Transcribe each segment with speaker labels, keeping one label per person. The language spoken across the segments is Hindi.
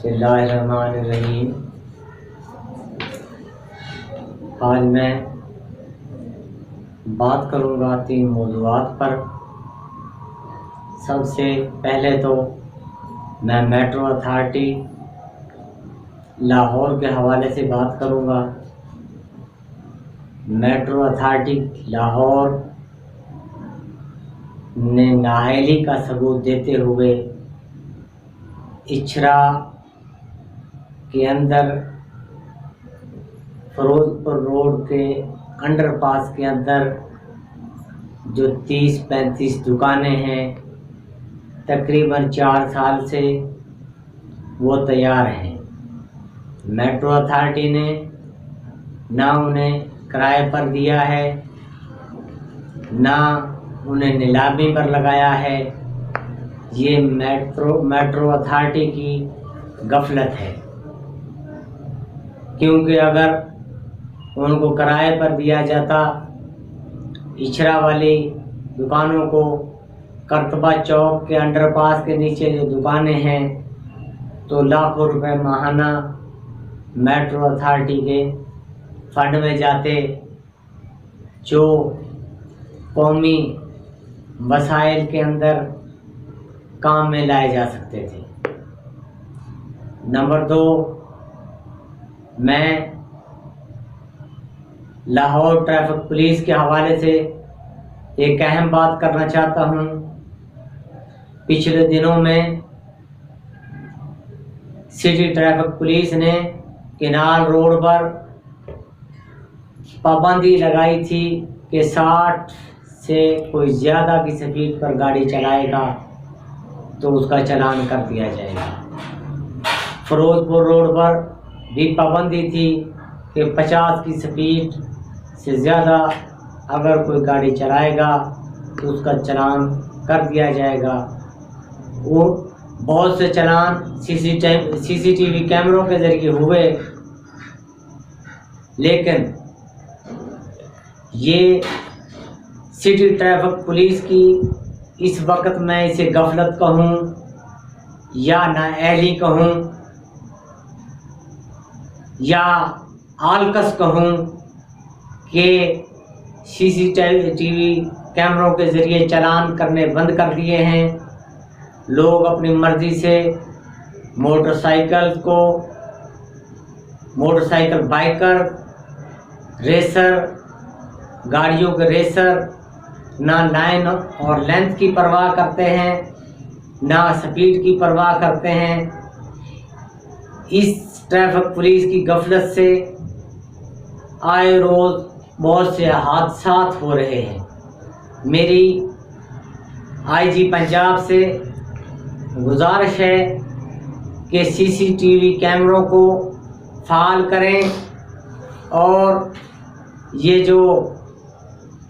Speaker 1: बिस्मिल्लाहिर्रहमानिर्रहीम। आज मैं बात करूँगा 3 मौज़ूआत पर। सबसे पहले तो मैं मेट्रो अथॉरिटी लाहौर के हवाले से बात करूँगा। मेट्रो अथॉरिटी लाहौर ने नाअहली का सबूत देते हुए इचरा के अंदर फिरोजपुर रोड के अंडरपास के अंदर जो 30-35 दुकानें हैं, तकरीबन 4 साल से वो तैयार हैं। मेट्रो अथॉरिटी ने ना उन्हें किराए पर दिया है, ना उन्हें नीलामी पर लगाया है। ये मेट्रो अथॉरिटी की गफलत है, क्योंकि अगर उनको किराए पर दिया जाता, इचरा वाली दुकानों को, करतबा चौक के अंडरपास के नीचे जो दुकानें हैं, तो लाखों रुपए माहाना मेट्रो अथॉरिटी के फंड में जाते, जो कौमी वसाइल के अंदर काम में लाए जा सकते थे। नंबर 2, मैं लाहौर ट्रैफिक पुलिस के हवाले से एक अहम बात करना चाहता हूँ। पिछले दिनों में सिटी ट्रैफिक पुलिस ने केनाल रोड पर पाबंदी लगाई थी कि 60 से कोई ज़्यादा की स्पीड पर गाड़ी चलाएगा तो उसका चालान कर दिया जाएगा। फिरोजपुर रोड पर भी पाबंदी थी कि 50 की स्पीड से ज़्यादा अगर कोई गाड़ी चलाएगा तो उसका चालान कर दिया जाएगा। वो बहुत से चालान सीसीटीवी कैमरों के ज़रिए हुए, लेकिन ये सिटी ट्रैफिक पुलिस की इस वक्त मैं इसे गफलत कहूँ या नाअहली कहूँ या आलकस कहूँ कि सीसीटीवी कैमरों के ज़रिए चालान करने बंद कर दिए हैं। लोग अपनी मर्ज़ी से मोटरसाइकिल बाइकर, रेसर, गाड़ियों के रेसर ना लाइन और लेंथ की परवाह करते हैं, ना स्पीड की परवाह करते हैं। इस ट्रैफिक पुलिस की गफलत से आए रोज़ बहुत से हादसा हो रहे हैं। मेरी आईजी पंजाब से गुजारिश है कि सीसीटीवी कैमरों को फ़ाल करें और ये जो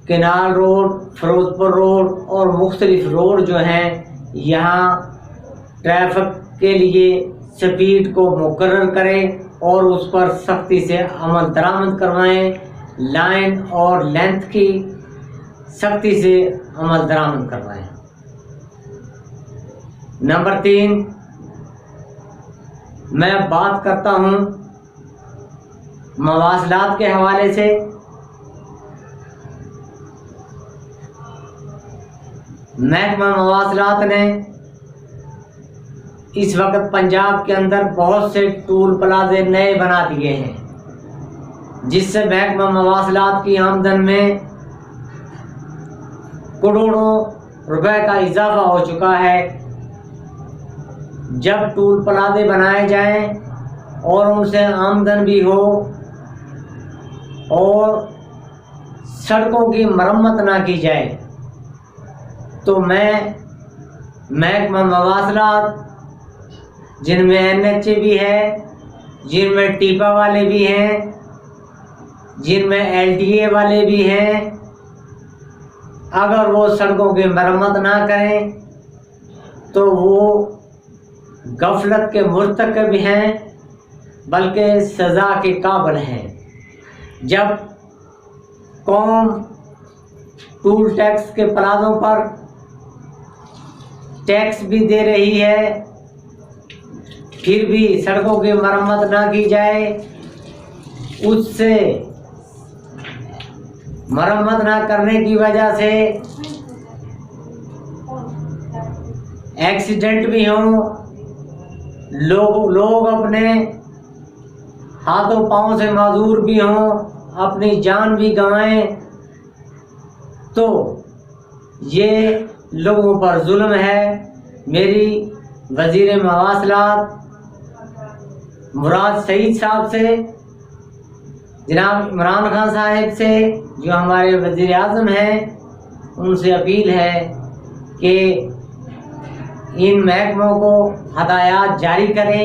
Speaker 1: केनाल रोड, फिरोजपुर रोड और मुख्तलिफ रोड जो हैं, यहाँ ट्रैफिक के लिए स्पीड को मुकर्रर करें और उस पर सख्ती से अमल दरामद करवाएं। लाइन और लेंथ की सख्ती से अमल दरामद करवाएं। नंबर 3, मैं बात करता हूँ मवासलात के हवाले से। महकमा मवासलात ने इस वक्त पंजाब के अंदर बहुत से टूल प्लाजे नए बना दिए हैं, जिससे महकमा मवासलात की आमदन में करोड़ों रुपए का इजाफा हो चुका है। जब टूल प्लाजे बनाए जाएं और उनसे आमदन भी हो और सड़कों की मरम्मत ना की जाए, तो मैं महकमा मवासलात, जिनमें NHA भी है, जिनमें टीपा वाले भी हैं, जिनमें LTA वाले भी हैं, अगर वो सड़कों की मरम्मत ना करें तो वो गफलत के मुर्तकब हैं, बल्कि सज़ा के काबिल हैं। जब कौम टूल टैक्स के प्लाजों पर टैक्स भी दे रही है, फिर भी सड़कों की मरम्मत ना की जाए, उससे मरम्मत ना करने की वजह से एक्सीडेंट भी हों, लोग अपने हाथों पांवों से माजूर भी हों, अपनी जान भी गंवाएं, तो ये लोगों पर जुल्म है। मेरी वजीर मवासलात मुराद सईद साहब से, जनाब इमरान खान साहब से, जो हमारे वजीर आज़म हैं, उनसे अपील है कि इन महकमों को हदायत जारी करें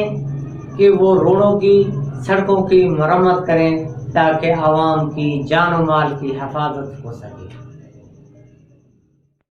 Speaker 1: कि वो रोडों की, सड़कों की मरम्मत करें ताकि आवाम की जान और माल की हिफाजत हो सके।